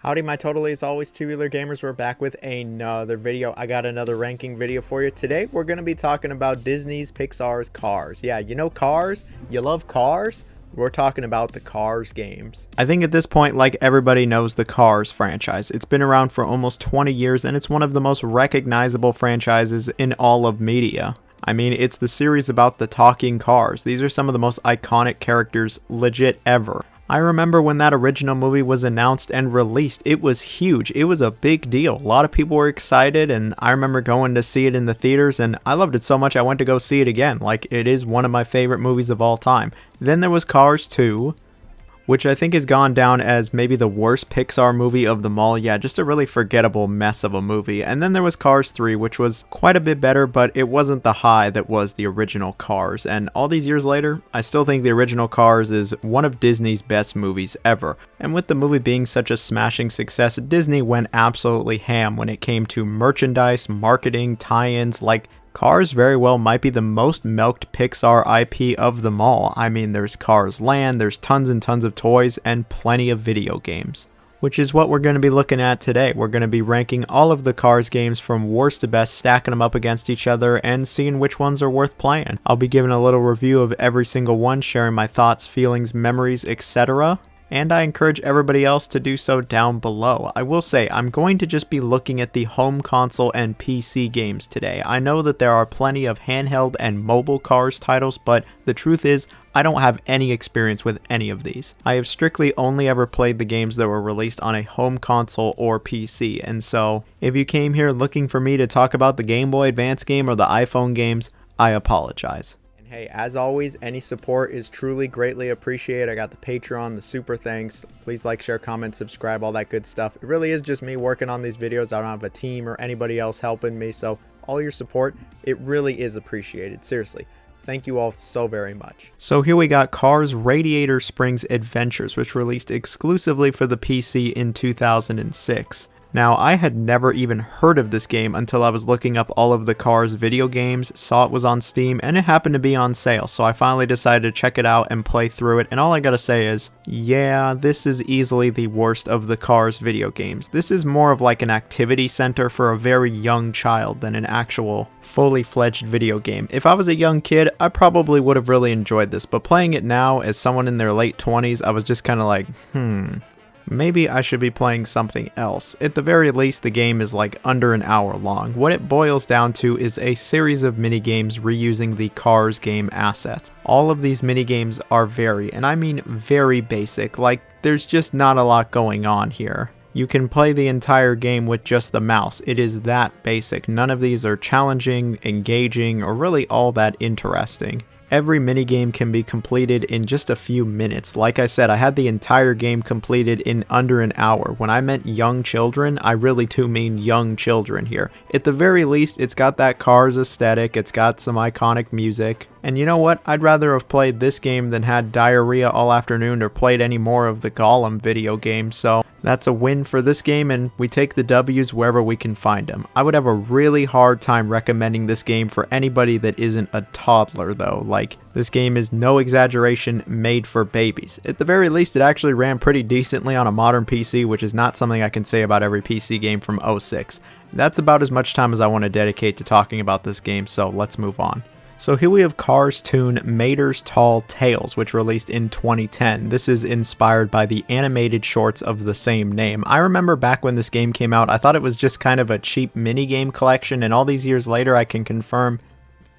Howdy my totally as always tubular gamers, we're back with another video. I got another ranking video for you. Today we're going to be talking about Disney's Pixar's Cars. Yeah, you know Cars? You love cars? We're talking about the Cars games. I think at this point, like, everybody knows the Cars franchise. It's been around for almost 20 years and it's one of the most recognizable franchises in all of media. I mean, it's the series about the talking cars. These are some of the most iconic characters legit ever. I remember when that original movie was announced and released, it was huge. It was a big deal. A lot of people were excited, and I remember going to see it in the theaters, and I loved it so much I went to go see it again. Like, it is one of my favorite movies of all time. Then there was Cars 2, which I think has gone down as maybe the worst Pixar movie of them all. Yeah, just a really forgettable mess of a movie. And then there was Cars 3, which was quite a bit better, but it wasn't the high that was the original Cars. And all these years later, I still think the original Cars is one of Disney's best movies ever. And with the movie being such a smashing success, Disney went absolutely ham when it came to merchandise, marketing, tie-ins. Like, Cars very well might be the most milked Pixar IP of them all. I mean, there's Cars Land, there's tons and tons of toys, and plenty of video games. Which is what we're going to be looking at today. We're going to be ranking all of the Cars games from worst to best, stacking them up against each other, and seeing which ones are worth playing. I'll be giving a little review of every single one, sharing my thoughts, feelings, memories, etc. And I encourage everybody else to do so down below. I will say, I'm going to just be looking at the home console and PC games today. I know that there are plenty of handheld and mobile Cars titles, but the truth is, I don't have any experience with any of these. I have strictly only ever played the games that were released on a home console or PC, and so if you came here looking for me to talk about the Game Boy Advance game or the iPhone games, I apologize. Hey, as always, any support is truly greatly appreciated. I got the Patreon, the super thanks. Please like, share, comment, subscribe, all that good stuff. It really is just me working on these videos. I don't have a team or anybody else helping me, so all your support, it really is appreciated. Seriously. Thank you all so very much. So here we got Cars Radiator Springs Adventures, which released exclusively for the PC in 2006. Now, I had never even heard of this game until I was looking up all of the Cars video games, saw it was on Steam, and it happened to be on sale, so I finally decided to check it out and play through it, and all I gotta say is, yeah, this is easily the worst of the Cars video games. This is more of like an activity center for a very young child than an actual fully fledged video game. If I was a young kid, I probably would have really enjoyed this, but playing it now as someone in their late 20s, I was just kind of like, maybe I should be playing something else. At the very least, the game is like under an hour long. What it boils down to is a series of minigames reusing the Cars game assets. All of these minigames are and I mean very basic, like there's just not a lot going on here. You can play the entire game with just the mouse. It is that basic. None of these are challenging, engaging, or really all that interesting. Every minigame can be completed in just a few minutes. Like I said, I had the entire game completed in under an hour. When I meant young children, I really do mean young children here. At the very least, it's got that Cars aesthetic, it's got some iconic music. And you know what? I'd rather have played this game than had diarrhea all afternoon or played any more of the Gollum video game, so that's a win for this game, and we take the W's wherever we can find them. I would have a really hard time recommending this game for anybody that isn't a toddler, though. Like, this game is no exaggeration made for babies. At the very least, it actually ran pretty decently on a modern PC, which is not something I can say about every PC game from '06. That's about as much time as I want to dedicate to talking about this game, so let's move on. So here we have Cars Toon Mater's Tall Tales, which released in 2010. This is inspired by the animated shorts of the same name. I remember back when this game came out, I thought it was just kind of a cheap minigame collection, and all these years later I can confirm,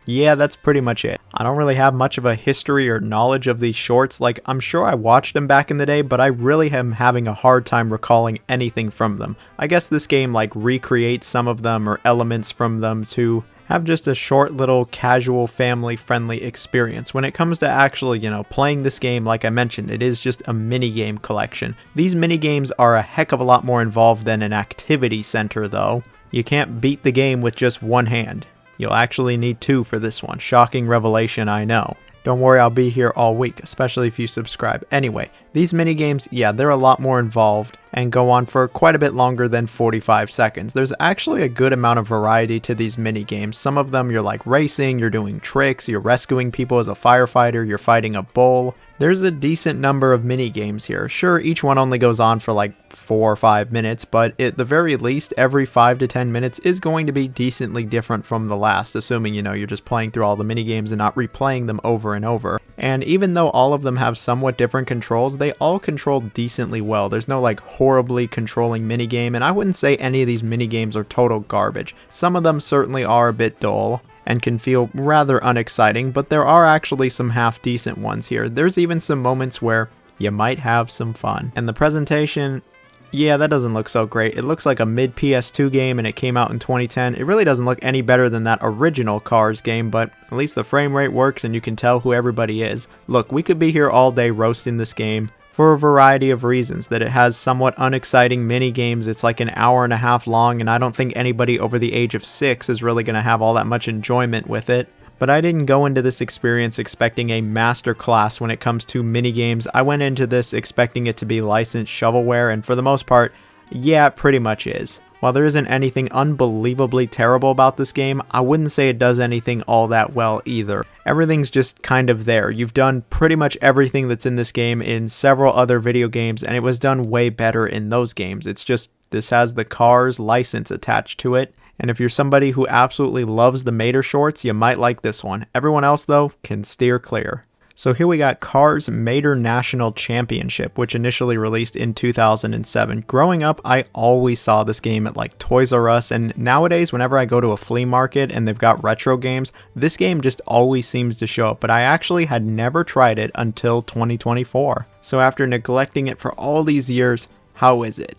yeah, that's pretty much it. I don't really have much of a history or knowledge of these shorts. Like, I'm sure I watched them back in the day, but I really am having a hard time recalling anything from them. I guess this game like recreates some of them or elements from them to have just a short little casual family friendly experience. When it comes to actually, playing this game, like I mentioned, it is just a mini game collection. These mini games are a heck of a lot more involved than an activity center though. You can't beat the game with just one hand. You'll actually need two for this one. Shocking revelation, I know. Don't worry, I'll be here all week, especially if you subscribe. Anyway, These minigames, yeah, they're a lot more involved and go on for quite a bit longer than 45 seconds. There's actually a good amount of variety to these minigames. Some of them you're like racing, you're doing tricks, you're rescuing people as a firefighter, you're fighting a bull. There's a decent number of minigames here. Sure, each one only goes on for like 4 or 5 minutes, but at the very least, every 5 to 10 minutes is going to be decently different from the last, assuming, you know, you're just playing through all the minigames and not replaying them over and over. And even though all of them have somewhat different controls, they all control decently well. There's no like horribly controlling minigame, and I wouldn't say any of these minigames are total garbage. Some of them certainly are a bit dull and can feel rather unexciting, but there are actually some half-decent ones here. There's even some moments where you might have some fun. And the presentation, yeah, that doesn't look so great. It looks like a mid PS2 game and it came out in 2010. It really doesn't look any better than that original Cars game, but at least the frame rate works and you can tell who everybody is. Look, we could be here all day roasting this game for a variety of reasons. That it has somewhat unexciting mini games. It's like an hour and a half long, and I don't think anybody over the age of 6 is really going to have all that much enjoyment with it. But I didn't go into this experience expecting a master class when it comes to mini games. I went into this expecting it to be licensed shovelware, and for the most part, yeah, it pretty much is. While there isn't anything unbelievably terrible about this game, I wouldn't say it does anything all that well either. Everything's just kind of there. You've done pretty much everything that's in this game in several other video games, and it was done way better in those games. It's just, this has the Cars license attached to it, and if you're somebody who absolutely loves the Mater shorts, you might like this one. Everyone else, though, can steer clear. So here we got Cars Mater National Championship, which initially released in 2007. Growing up, I always saw this game at like Toys R Us, and nowadays whenever I go to a flea market and they've got retro games, this game just always seems to show up, but I actually had never tried it until 2024. So after neglecting it for all these years, how is it?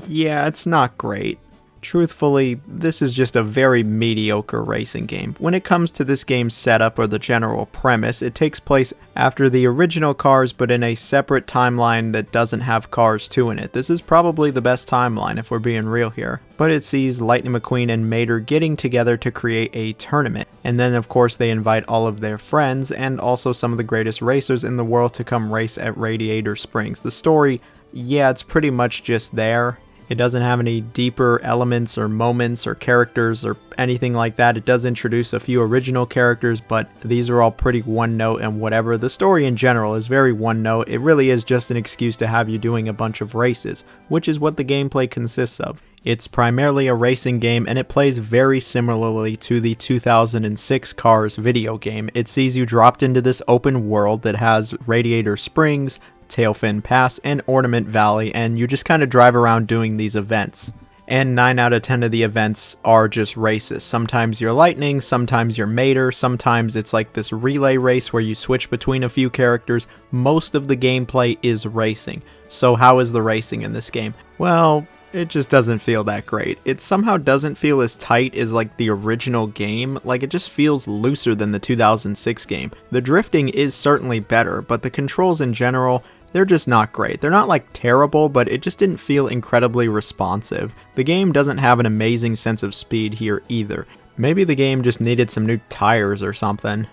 Yeah, it's not great. Truthfully, this is just a very mediocre racing game. When it comes to this game's setup or the general premise, it takes place after the original Cars but in a separate timeline that doesn't have Cars 2 in it. This is probably the best timeline if we're being real here. But it sees Lightning McQueen and Mater getting together to create a tournament. And then of course they invite all of their friends and also some of the greatest racers in the world to come race at Radiator Springs. The story, yeah, it's pretty much just there. It doesn't have any deeper elements or moments or characters or anything like that. It does introduce a few original characters, but these are all pretty one note and whatever. The story in general is very one note. It really is just an excuse to have you doing a bunch of races, which is what the gameplay consists of. It's primarily a racing game, and it plays very similarly to the 2006 Cars video game. It sees you dropped into this open world that has Radiator Springs, Tailfin Pass, and Ornament Valley, and you just kind of drive around doing these events. And 9 out of 10 of the events are just races. Sometimes you're Lightning, sometimes you're Mater, sometimes it's like this relay race where you switch between a few characters. Most of the gameplay is racing. So how is the racing in this game? Well, it just doesn't feel that great. It somehow doesn't feel as tight as like the original game. Like, it just feels looser than the 2006 game. The drifting is certainly better, but the controls in general, they're just not great. They're not like terrible, but it just didn't feel incredibly responsive. The game doesn't have an amazing sense of speed here either. Maybe the game just needed some new tires or something.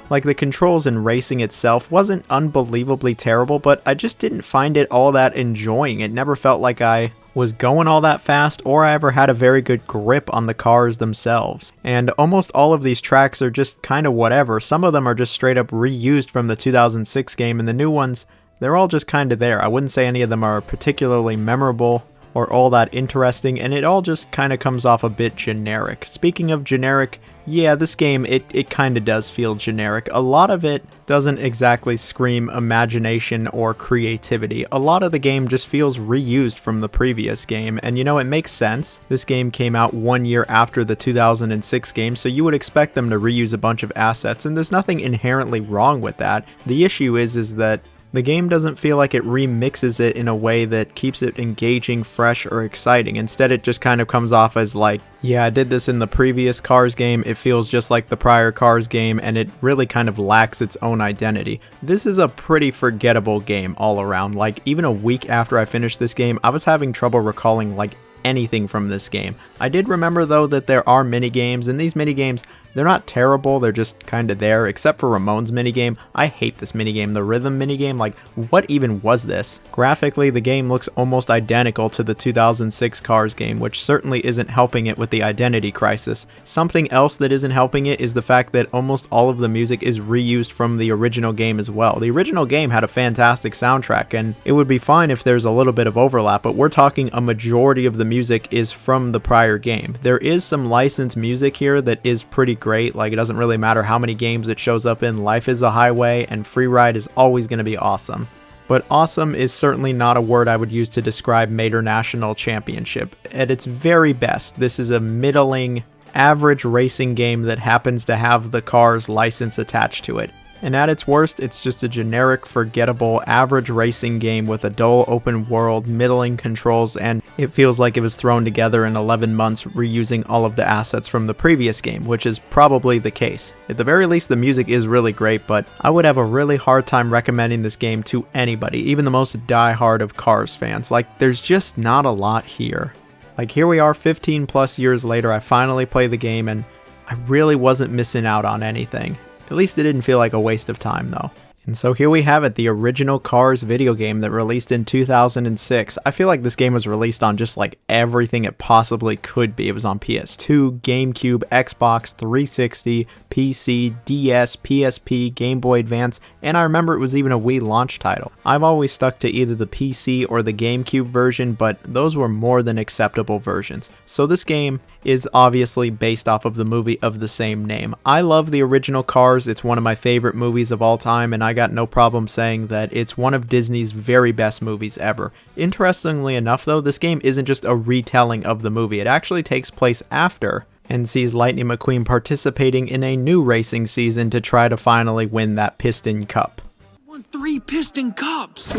Like, the controls in racing itself wasn't unbelievably terrible, but I just didn't find it all that enjoying. It never felt like I was going all that fast, or I ever had a very good grip on the cars themselves. And almost all of these tracks are just kind of whatever. Some of them are just straight up reused from the 2006 game, and the new ones, they're all just kind of there. I wouldn't say any of them are particularly memorable or all that interesting, and it all just kind of comes off a bit generic. Speaking of generic, yeah, this game, it kind of does feel generic. A lot of it doesn't exactly scream imagination or creativity. A lot of the game just feels reused from the previous game, and you know, it makes sense. This game came out 1 year after the 2006 game, so you would expect them to reuse a bunch of assets, and there's nothing inherently wrong with that. The issue is that the game doesn't feel like it remixes it in a way that keeps it engaging, fresh, or exciting. Instead, it just kind of comes off as like, yeah, I did this in the previous Cars game, it feels just like the prior Cars game, and it really kind of lacks its own identity. This is a pretty forgettable game all around. Like, even a week after I finished this game, I was having trouble recalling like anything from this game. I did remember though that there are mini games, and these mini games, They're not terrible, they're just kind of there, except for Ramon's minigame. I hate this minigame, the rhythm minigame. Like, what even was this? Graphically, the game looks almost identical to the 2006 Cars game, which certainly isn't helping it with the identity crisis. Something else that isn't helping it is the fact that almost all of the music is reused from the original game as well. The original game had a fantastic soundtrack, and it would be fine if there's a little bit of overlap, but we're talking a majority of the music is from the prior game. There is some licensed music here that is pretty great. Like, it doesn't really matter how many games it shows up in. Life is a Highway and Free Ride is always going to be awesome. But awesome is certainly not a word I would use to describe Mater National Championship. At its very best, this is a middling, average racing game that happens to have the Cars license attached to it. And at its worst, it's just a generic, forgettable, average racing game with a dull open world, middling controls, and it feels like it was thrown together in 11 months reusing all of the assets from the previous game, which is probably the case. At the very least, the music is really great, but I would have a really hard time recommending this game to anybody, even the most die-hard of Cars fans. Like, there's just not a lot here. Like, here we are 15 plus years later, I finally play the game, and I really wasn't missing out on anything. At least it didn't feel like a waste of time though. And so here we have it, the original Cars video game that released in 2006. I feel like this game was released on just like everything it possibly could be. It was on PS2, GameCube, Xbox 360, PC, DS, PSP, Game Boy Advance, and I remember it was even a Wii launch title. I've always stuck to either the PC or the GameCube version, but those were more than acceptable versions. So this game is obviously based off of the movie of the same name. I love the original Cars. It's one of my favorite movies of all time, and I got no problem saying that it's one of Disney's very best movies ever. Interestingly enough though, this game isn't just a retelling of the movie. It actually takes place after and sees Lightning McQueen participating in a new racing season to try to finally win that Piston Cup. Won 3 Piston Cups!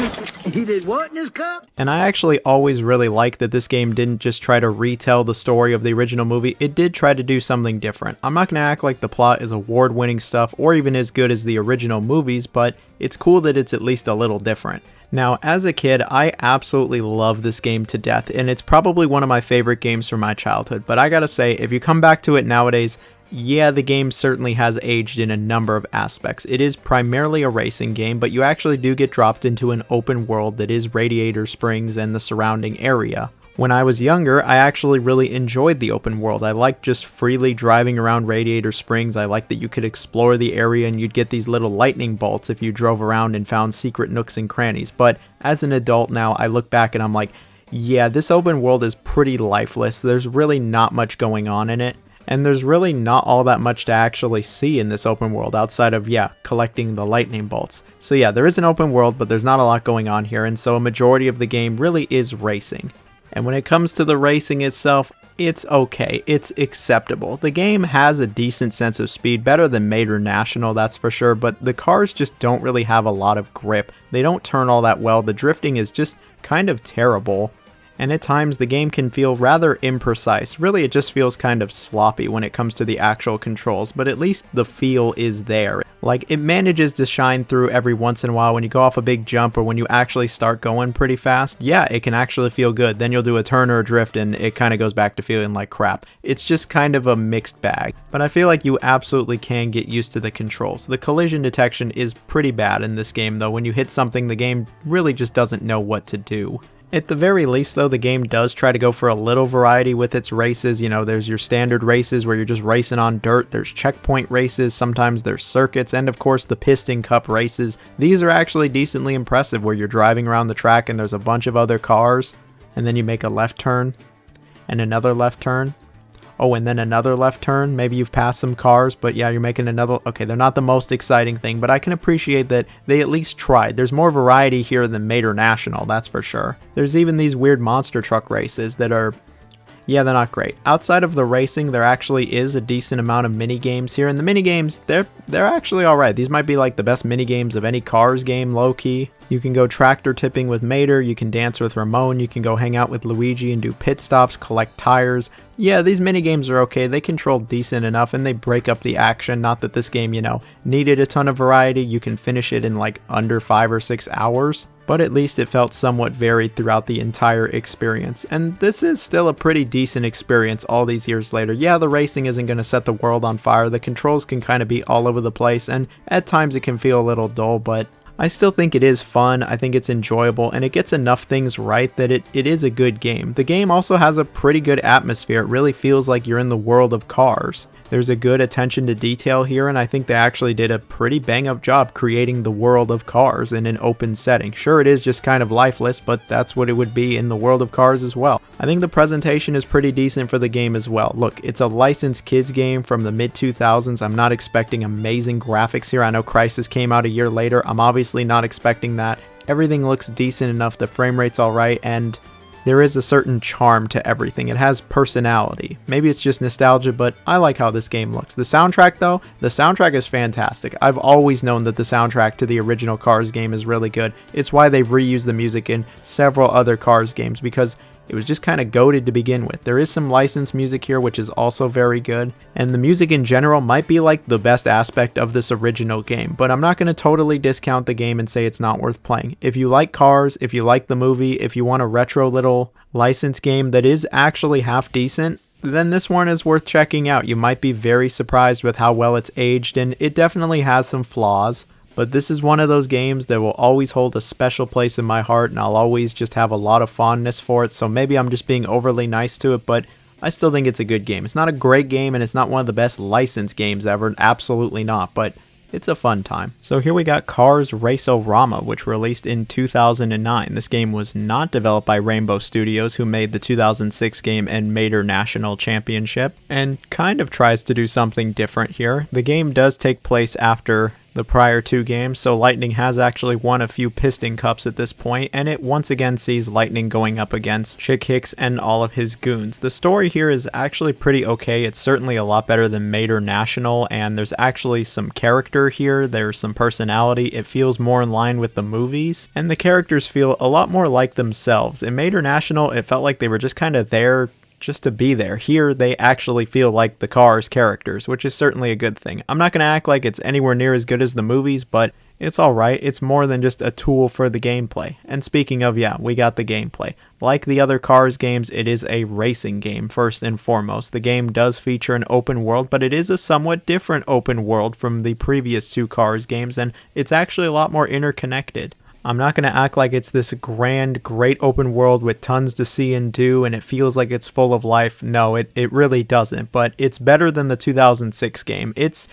He did what in his cup? And I actually always really liked that this game didn't just try to retell the story of the original movie, it did try to do something different. I'm not going to act like the plot is award-winning stuff or even as good as the original movies, but it's cool that it's at least a little different. Now, as a kid, I absolutely love this game to death, and it's probably one of my favorite games from my childhood, but I gotta say, if you come back to it nowadays, yeah, the game certainly has aged in a number of aspects. It is primarily a racing game, but you actually do get dropped into an open world that is Radiator Springs and the surrounding area. When I was younger, I actually really enjoyed the open world. I liked just freely driving around Radiator Springs. I liked that you could explore the area and you'd get these little lightning bolts if you drove around and found secret nooks and crannies. But as an adult now, I look back and I'm like, yeah, this open world is pretty lifeless. There's really not much going on in it. And there's really not all that much to actually see in this open world outside of, yeah, collecting the lightning bolts. So yeah, there is an open world, but there's not a lot going on here. And so a majority of the game really is racing. And when it comes to the racing itself, it's okay. It's acceptable. The game has a decent sense of speed, better than Mater National, that's for sure, but the cars just don't really have a lot of grip. They don't turn all that well. The drifting is just kind of terrible. And at times the game can feel rather imprecise. Really, it just feels kind of sloppy when it comes to the actual controls, but at least the feel is there. Like, it manages to shine through every once in a while when you go off a big jump or when you actually start going pretty fast. Yeah, it can actually feel good. Then you'll do a turn or a drift and it kind of goes back to feeling like crap. It's just kind of a mixed bag. But I feel like you absolutely can get used to the controls. The collision detection is pretty bad in this game though. When you hit something, the game really just doesn't know what to do. At the very least though, the game does try to go for a little variety with its races. You know, there's your standard races where you're just racing on dirt, there's checkpoint races, sometimes there's circuits, and of course the Piston Cup races. These are actually decently impressive where you're driving around the track and there's a bunch of other cars, and then you make a left turn, and another left turn. Oh, and then another left turn. Maybe you've passed some cars, but yeah, you're making another. Okay, they're not the most exciting thing, but I can appreciate that they at least tried. There's more variety here than Mater National, that's for sure. There's even these weird monster truck races that are, yeah, they're not great. Outside of the racing, there actually is a decent amount of mini games here, and the mini games, they're actually all right. These might be like the best mini games of any Cars game, low key. You can go tractor tipping with Mater, you can dance with Ramon, you can go hang out with Luigi and do pit stops, collect tires. Yeah, these mini games are okay. They control decent enough and they break up the action. Not that this game, you know, needed a ton of variety. You can finish it in like under 5 or 6 hours. but at least it felt somewhat varied throughout the entire experience. And this is still a pretty decent experience all these years later. Yeah, the racing isn't going to set the world on fire, the controls can kind of be all over the place, and at times it can feel a little dull, but I still think it is fun, I think it's enjoyable, and it gets enough things right that it is a good game. The game also has a pretty good atmosphere. It really feels like you're in the world of cars. There's a good attention to detail here, and I think they actually did a pretty bang-up job creating the world of cars in an open setting. Sure, it is just kind of lifeless, but that's what it would be in the world of cars as well. I think the presentation is pretty decent for the game as well. Look, it's a licensed kids game from the mid-2000s. I'm not expecting amazing graphics here. I know Crysis came out a year later. I'm obviously not expecting that. Everything looks decent enough, the frame rate's alright, and there is a certain charm to everything. It has personality. Maybe it's just nostalgia, but I like how this game looks. The soundtrack though, the soundtrack is fantastic. I've always known that the soundtrack to the original Cars game is really good. It's why they've reused the music in several other Cars games, because it was just kind of goated to begin with. There is some licensed music here, which is also very good, and the music in general might be like the best aspect of this original game, but I'm not going to totally discount the game and say it's not worth playing. If you like Cars, if you like the movie, if you want a retro little licensed game that is actually half decent, then this one is worth checking out. You might be very surprised with how well it's aged, and it definitely has some flaws. But this is one of those games that will always hold a special place in my heart, and I'll always just have a lot of fondness for it, so maybe I'm just being overly nice to it, but I still think it's a good game. It's not a great game, and it's not one of the best licensed games ever, absolutely not, but it's a fun time. So here we got Cars Race-O-Rama, which released in 2009. This game was not developed by Rainbow Studios, who made the 2006 game and Mater National Championship, and kind of tries to do something different here. The game does take place after the prior two games, so Lightning has actually won a few Piston Cups at this point, and it once again sees Lightning going up against Chick Hicks and all of his goons. The story here is actually pretty okay. It's certainly a lot better than Mater National, and there's actually some character here, there's some personality. It feels more in line with the movies, and the characters feel a lot more like themselves. In Mater National, it felt like they were just kind of there just to be there. Here, they actually feel like the Cars characters, which is certainly a good thing. I'm not going to act like it's anywhere near as good as the movies, but it's alright. It's more than just a tool for the gameplay. And speaking of, yeah, we got the gameplay. Like the other Cars games, it is a racing game, first and foremost. The game does feature an open world, but it is a somewhat different open world from the previous two Cars games, and it's actually a lot more interconnected. I'm not going to act like it's this grand, great open world with tons to see and do, and it feels like it's full of life. No, it really doesn't, but it's better than the 2006 game. It's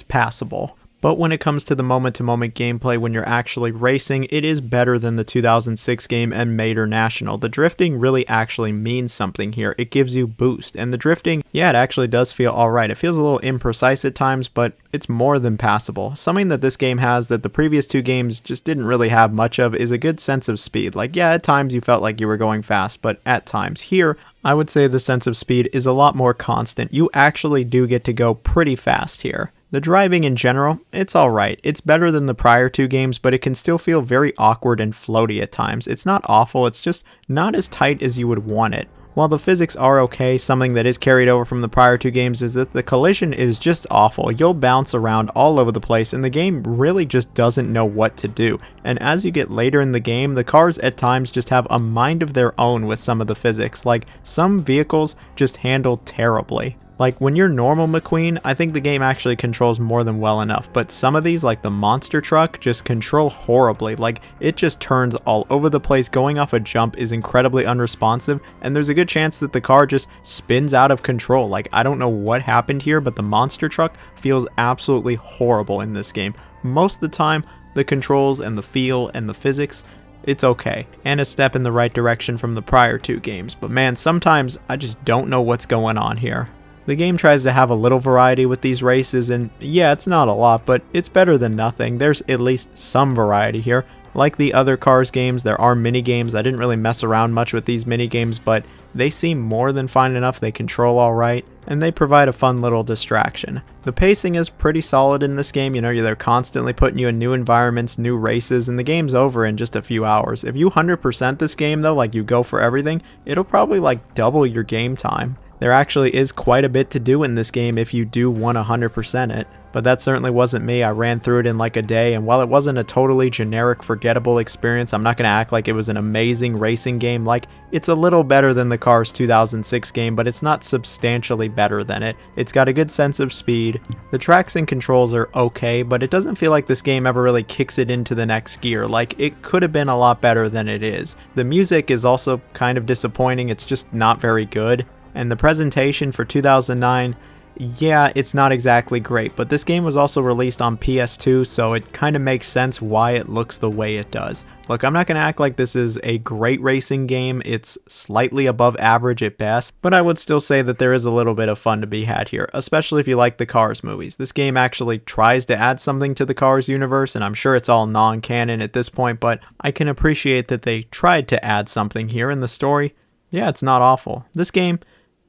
passable. But when it comes to the moment-to-moment gameplay when you're actually racing, it is better than the 2006 game and Mater National. The drifting really actually means something here. It gives you boost, and the drifting, yeah, it actually does feel alright. It feels a little imprecise at times, but it's more than passable. Something that this game has that the previous two games just didn't really have much of is a good sense of speed. Like, yeah, at times you felt like you were going fast, but at times here, I would say the sense of speed is a lot more constant. You actually do get to go pretty fast here. The driving in general, it's alright. It's better than the prior two games, but it can still feel very awkward and floaty at times. It's not awful, it's just not as tight as you would want it. While the physics are okay, something that is carried over from the prior two games is that the collision is just awful. You'll bounce around all over the place, and the game really just doesn't know what to do. And as you get later in the game, the cars at times just have a mind of their own with some of the physics. Like, some vehicles just handle terribly. Like, when you're normal McQueen, I think the game actually controls more than well enough, but some of these, like the monster truck, just control horribly. Like, it just turns all over the place. Going off a jump is incredibly unresponsive, and there's a good chance that the car just spins out of control. Like, I don't know what happened here, but the monster truck feels absolutely horrible in this game. Most of the time, the controls and the feel and the physics, it's okay, and a step in the right direction from the prior two games, but man, sometimes I just don't know what's going on here. The game tries to have a little variety with these races, and yeah, it's not a lot, but it's better than nothing. There's at least some variety here. Like the other Cars games, there are mini games. I didn't really mess around much with these mini games, but they seem more than fine enough. They control alright, and they provide a fun little distraction. The pacing is pretty solid in this game. You know, they're constantly putting you in new environments, new races, and the game's over in just a few hours. If you 100% this game though, like you go for everything, it'll probably like double your game time. There actually is quite a bit to do in this game if you do want to 100% it. but that certainly wasn't me. I ran through it in like a day, and while it wasn't a totally generic, forgettable experience, I'm not going to act like it was an amazing racing game. Like, it's a little better than the Cars 2006 game, but it's not substantially better than it. It's got a good sense of speed. The tracks and controls are okay, but it doesn't feel like this game ever really kicks it into the next gear. Like, it could have been a lot better than it is. The music is also kind of disappointing. It's just not very good. And the presentation for 2009, yeah, it's not exactly great, but this game was also released on PS2, so it kind of makes sense why it looks the way it does. Look, I'm not going to act like this is a great racing game. It's slightly above average at best, but I would still say that there is a little bit of fun to be had here, especially if you like the Cars movies. This game actually tries to add something to the Cars universe, and I'm sure it's all non-canon at this point, but I can appreciate that they tried to add something here in the story. Yeah, it's not awful. This game,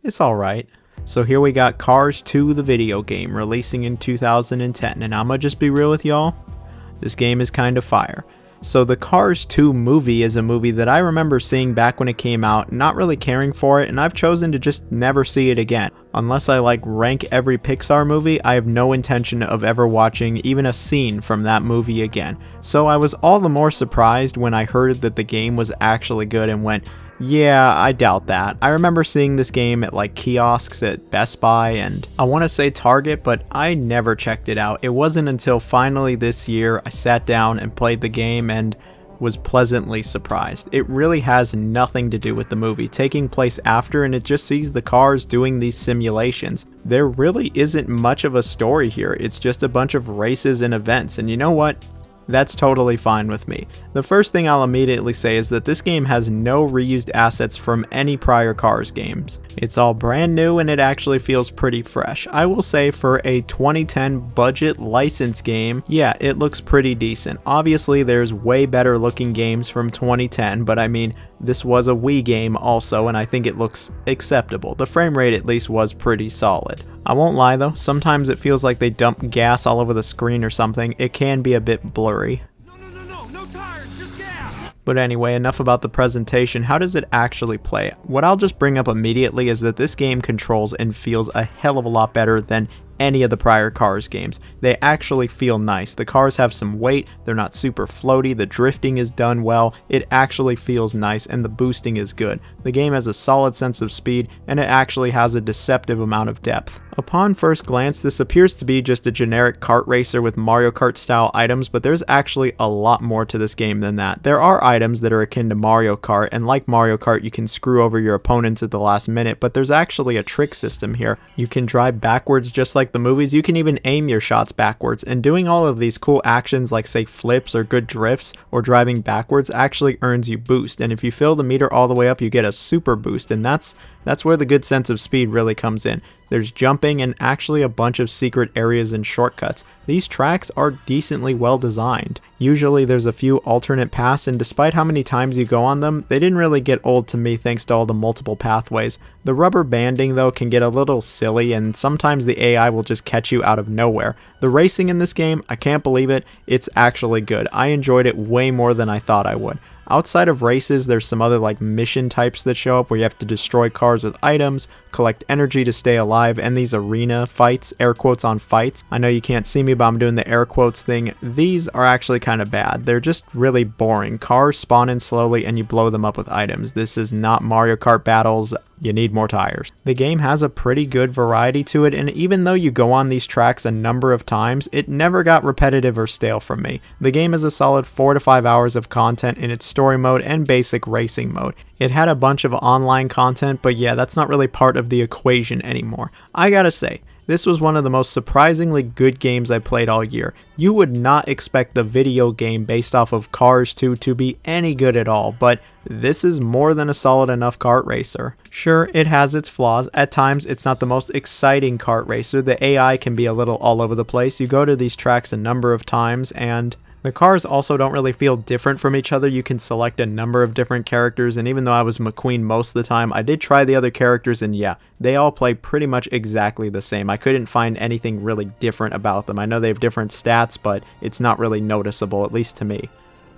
it's alright. So here we got Cars 2, the video game, releasing in 2010, and I'ma just be real with y'all, this game is kind of fire. So the Cars 2 movie is a movie that I remember seeing back when it came out, not really caring for it, and I've chosen to just never see it again. Unless I like rank every Pixar movie, I have no intention of ever watching even a scene from that movie again. So I was all the more surprised when I heard that the game was actually good and went, yeah, I doubt that. I remember seeing this game at like kiosks at Best Buy and I want to say Target, but I never checked it out. It wasn't until finally this year I sat down and played the game and was pleasantly surprised. It really has nothing to do with the movie taking place after, and it just sees the cars doing these simulations. There really isn't much of a story here. It's just a bunch of races and events, and you know what? That's totally fine with me. The first thing I'll immediately say is that this game has no reused assets from any prior Cars games. It's all brand new and it actually feels pretty fresh. I will say for a 2010 budget license game, yeah, it looks pretty decent. Obviously there's way better looking games from 2010, but I mean, this was a Wii game also, and I think it looks acceptable. The frame rate at least was pretty solid. I won't lie though, sometimes it feels like they dump gas all over the screen or something. It can be a bit blurry. No tires, just gas! But anyway, enough about the presentation. How does it actually play? What I'll just bring up immediately is that this game controls and feels a hell of a lot better than any of the prior Cars games. They actually feel nice. The cars have some weight, they're not super floaty, the drifting is done well, it actually feels nice, and the boosting is good. The game has a solid sense of speed, and it actually has a deceptive amount of depth. Upon first glance, this appears to be just a generic kart racer with Mario Kart style items, but there's actually a lot more to this game than that. There are items that are akin to Mario Kart, and like Mario Kart you can screw over your opponents at the last minute, but there's actually a trick system here. You can drive backwards just like the movies, you can even aim your shots backwards, and doing all of these cool actions like say flips or good drifts or driving backwards actually earns you boost, and if you fill the meter all the way up you get a super boost, and that's where the good sense of speed really comes in. There's jumping and actually a bunch of secret areas and shortcuts. These tracks are decently well designed. Usually there's a few alternate paths, and despite how many times you go on them, they didn't really get old to me thanks to all the multiple pathways. The rubber banding though can get a little silly, and sometimes the AI will just catch you out of nowhere. The racing in this game, I can't believe it, it's actually good. I enjoyed it way more than I thought I would. Outside of races, there's some other like mission types that show up where you have to destroy cars with items, collect energy to stay alive, and these arena fights, air quotes on fights. I know you can't see me, but I'm doing the air quotes thing. These are actually kind of bad. They're just really boring. Cars spawn in slowly and you blow them up with items. This is not Mario Kart battles. You need more tires. The game has a pretty good variety to it, and even though you go on these tracks a number of times, it never got repetitive or stale from me. The game is a solid 4 to 5 hours of content in its story mode and basic racing mode. It had a bunch of online content, but yeah, that's not really part of the equation anymore. I gotta say, this was one of the most surprisingly good games I played all year. You would not expect the video game based off of Cars 2 to be any good at all, but this is more than a solid enough kart racer. Sure, it has its flaws. At times, it's not the most exciting kart racer. The AI can be a little all over the place. You go to these tracks a number of times, and the cars also don't really feel different from each other. You can select a number of different characters, and even though I was McQueen most of the time, I did try the other characters, and yeah, they all play pretty much exactly the same. I couldn't find anything really different about them. I know they have different stats, but it's not really noticeable, at least to me.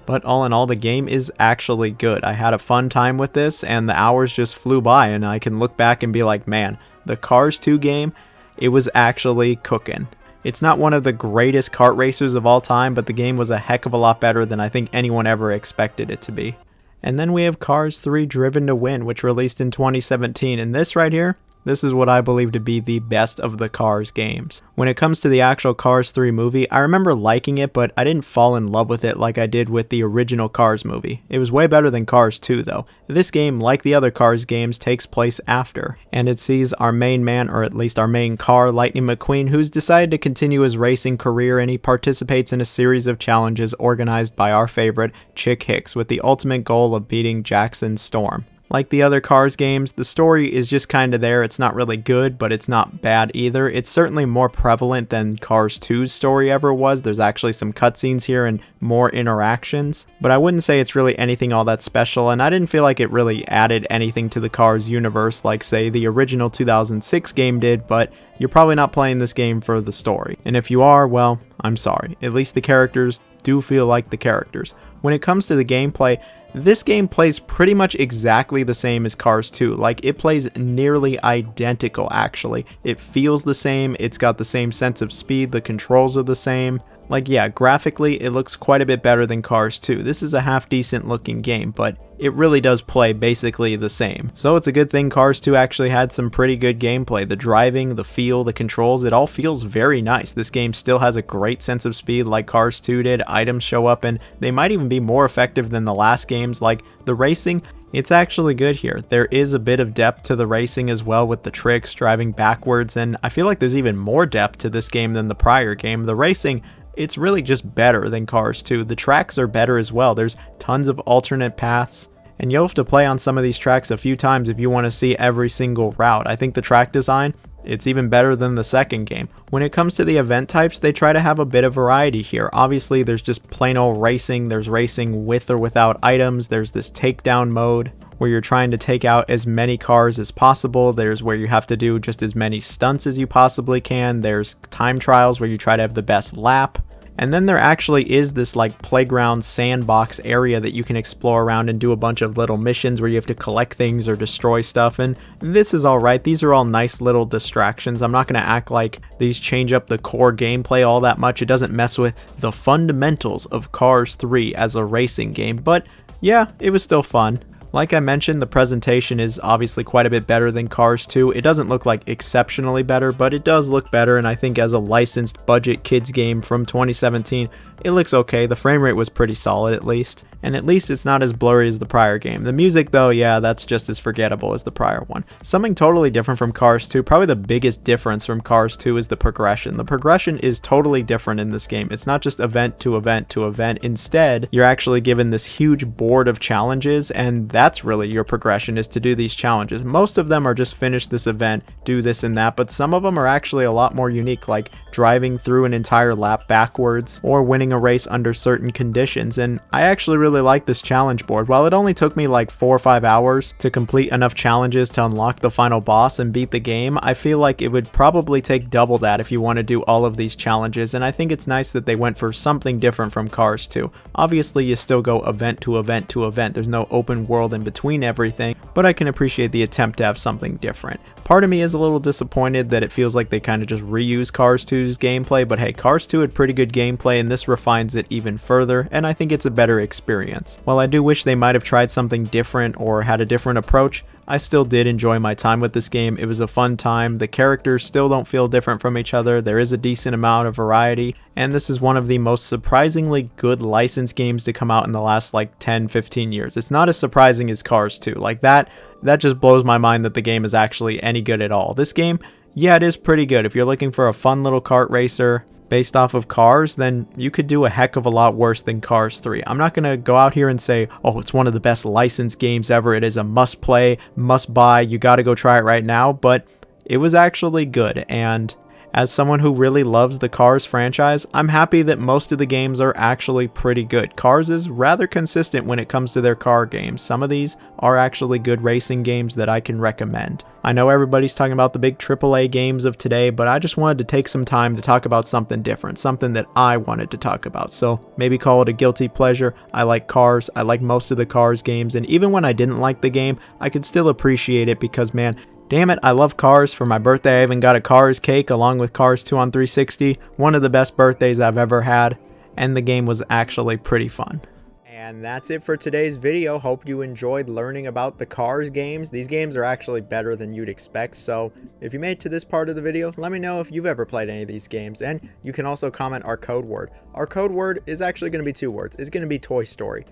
But all in all, the game is actually good. I had a fun time with this, and the hours just flew by, and I can look back and be like, man, the Cars 2 game, it was actually cooking. It's not one of the greatest kart racers of all time, but the game was a heck of a lot better than I think anyone ever expected it to be. And then we have Cars 3 Driven to Win, which released in 2017, and this right here, this is what I believe to be the best of the Cars games. When it comes to the actual Cars 3 movie, I remember liking it, but I didn't fall in love with it like I did with the original Cars movie. It was way better than Cars 2 though. This game, like the other Cars games, takes place after, and it sees our main man, or at least our main car, Lightning McQueen, who's decided to continue his racing career, and he participates in a series of challenges organized by our favorite, Chick Hicks, with the ultimate goal of beating Jackson Storm. Like the other Cars games, the story is just kinda there. It's not really good, but it's not bad either. It's certainly more prevalent than Cars 2's story ever was. There's actually some cutscenes here and more interactions, but I wouldn't say it's really anything all that special, and I didn't feel like it really added anything to the Cars universe like, say, the original 2006 game did, but you're probably not playing this game for the story. And if you are, well, I'm sorry. At least the characters do feel like the characters. When it comes to the gameplay, this game plays pretty much exactly the same as Cars 2. Like, it plays nearly identical, actually. It feels the same, it's got the same sense of speed, the controls are the same. Like, yeah, graphically, it looks quite a bit better than Cars 2. This is a half-decent looking game, but it really does play basically the same. So it's a good thing Cars 2 actually had some pretty good gameplay. The driving, the feel, the controls, it all feels very nice. This game still has a great sense of speed like Cars 2 did. Items show up, and they might even be more effective than the last games. Like, the racing, it's actually good here. There is a bit of depth to the racing as well with the tricks, driving backwards, and I feel like there's even more depth to this game than the prior game. The racing, it's really just better than Cars 2. The tracks are better as well. There's tons of alternate paths, and you'll have to play on some of these tracks a few times if you want to see every single route. I think the track design, it's even better than the second game. When it comes to the event types, they try to have a bit of variety here. Obviously, there's just plain old racing. There's racing with or without items. There's this takedown mode where you're trying to take out as many cars as possible. There's where you have to do just as many stunts as you possibly can. There's time trials where you try to have the best lap. And then there actually is this like playground sandbox area that you can explore around and do a bunch of little missions where you have to collect things or destroy stuff, and this is alright. These are all nice little distractions. I'm not going to act like these change up the core gameplay all that much. It doesn't mess with the fundamentals of Cars 3 as a racing game, but yeah, it was still fun. Like I mentioned, the presentation is obviously quite a bit better than Cars 2. It doesn't look like exceptionally better, but it does look better, and I think as a licensed budget kids game from 2017, it looks okay. The frame rate was pretty solid at least, and at least it's not as blurry as the prior game. The music though, yeah, that's just as forgettable as the prior one. Something totally different from Cars 2, probably the biggest difference from Cars 2 is the progression. The progression is totally different in this game. It's not just event to event to event. Instead, you're actually given this huge board of challenges, and that's really your progression, is to do these challenges. Most of them are just finish this event, do this and that, but some of them are actually a lot more unique, like driving through an entire lap backwards or winning a race under certain conditions. And I actually really like this challenge board. While it only took me like 4 or 5 hours to complete enough challenges to unlock the final boss and beat the game, I feel like it would probably take double that if you want to do all of these challenges, and I think it's nice that they went for something different from Cars 2. Obviously you still go event to event to event. There's no open world in between everything, but I can appreciate the attempt to have something different. Part of me is a little disappointed that it feels like they kind of just reuse Cars 2's gameplay, but hey, Cars 2 had pretty good gameplay and this refines it even further, and I think it's a better experience. While I do wish they might have tried something different or had a different approach, I still did enjoy my time with this game. It was a fun time. The characters still don't feel different from each other. There is a decent amount of variety, and this is one of the most surprisingly good licensed games to come out in the last like 10-15 years. It's not as surprising as Cars 2. Like that just blows my mind that the game is actually any good at all. This game, yeah, it is pretty good. If you're looking for a fun little kart racer based off of Cars, then you could do a heck of a lot worse than Cars 3. I'm not going to go out here and say, oh, it's one of the best licensed games ever. It is a must play, must buy. You got to go try it right now. But it was actually good, and as someone who really loves the Cars franchise, I'm happy that most of the games are actually pretty good. Cars is rather consistent when it comes to their car games. Some of these are actually good racing games that I can recommend. I know everybody's talking about the big AAA games of today, but I just wanted to take some time to talk about something different, something that I wanted to talk about. So maybe call it a guilty pleasure. I like Cars. I like most of the Cars games, and even when I didn't like the game, I could still appreciate it because, man, Damn it, I love Cars. For my birthday, I even got a Cars cake along with Cars 2 on 360. One of the best birthdays I've ever had, and the game was actually pretty fun. And that's it for today's video. Hope you enjoyed learning about the Cars games. These games are actually better than you'd expect, so if you made it to this part of the video, let me know if you've ever played any of these games, and you can also comment our code word. Our code word is actually going to be 2 words. It's going to be Toy Story.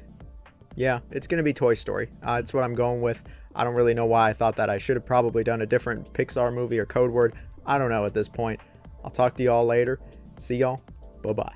Yeah, it's going to be Toy Story. It's what I'm going with. I don't really know why I thought that. I should have probably done a different Pixar movie or code word. I don't know at this point. I'll talk to y'all later. See y'all. Bye-bye.